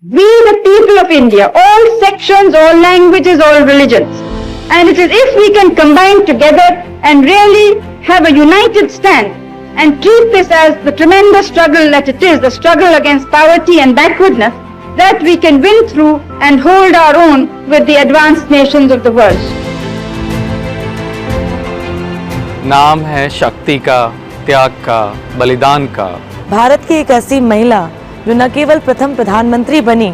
We, the people of India, all sections, all languages, all religions, and it is if we can combine together and really have a united stand and treat this as the tremendous struggle that it is, the struggle against poverty and backwardness, that we can win through and hold our own with the advanced nations of the world. नाम है शक्ति का, त्याग का, बलिदान का। भारत की एक ऐसी महिला जो न केवल प्रथम प्रधानमंत्री बनी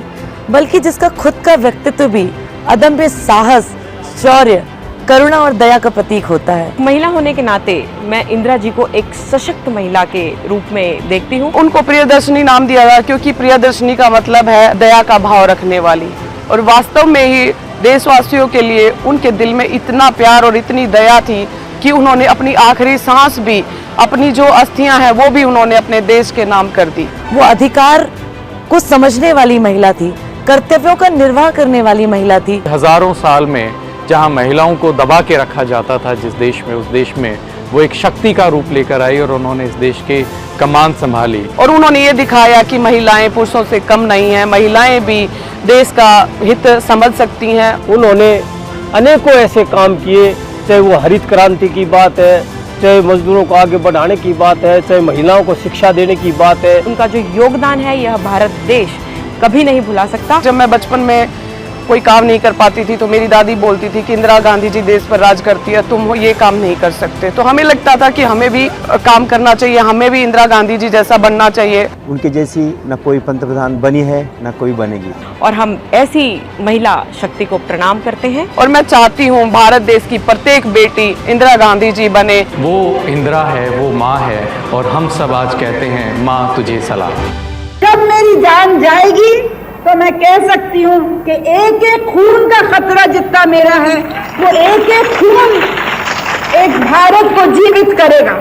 बल्कि जिसका खुद का व्यक्तित्व भी अदम्य साहस, शौर्य, करुणा और दया का प्रतीक होता है। महिला होने के नाते मैं इंदिरा जी को एक सशक्त महिला के रूप में देखती हूँ। उनको प्रियदर्शनी नाम दिया गया क्योंकि प्रियदर्शनी का मतलब है दया का भाव रखने वाली, और वास्तव में ही देशवासियों के लिए उनके दिल में इतना प्यार और इतनी दया थी कि उन्होंने अपनी आखिरी सांस भी, अपनी जो अस्थियां हैं वो भी उन्होंने अपने देश के नाम कर दी। वो अधिकार को समझने वाली महिला थी, कर्तव्यों का निर्वाह करने वाली महिला थी। हजारों साल में जहां महिलाओं को दबा के रखा जाता था जिस देश में, उस देश में वो एक शक्ति का रूप लेकर आई और उन्होंने इस देश के कमान संभाली। और उन्होंने ये दिखाया कि महिलाएं पुरुषों से कम नहीं हैं, महिलाएं भी देश का हित समझ सकती हैं। उन्होंने अनेकों ऐसे काम किए, चाहे वो हरित क्रांति की बात है, चाहे मजदूरों को आगे बढ़ाने की बात है, चाहे महिलाओं को शिक्षा देने की बात है। उनका जो योगदान है यह भारत देश कभी नहीं भुला सकता। जब मैं बचपन में कोई काम नहीं कर पाती थी तो मेरी दादी बोलती थी कि इंदिरा गांधी जी देश पर राज करती है, तुम ये काम नहीं कर सकते। तो हमें लगता था कि हमें भी काम करना चाहिए, हमें भी इंदिरा गांधी जी जैसा बनना चाहिए। उनके जैसी न कोई पंतप्रधान बनी है न कोई बनेगी, और हम ऐसी महिला शक्ति को प्रणाम करते हैं। और मैं चाहती हूँ भारत देश की प्रत्येक बेटी इंदिरा गांधी जी बने। वो इंदिरा है, वो माँ है, और हम सब आज कहते हैं माँ तुझे सलाम। जब मेरी जान जाएगी तो मैं कह सकती हूँ कि एक एक खून का खतरा जितना मेरा है, वो एक एक खून एक भारत को जीवित करेगा।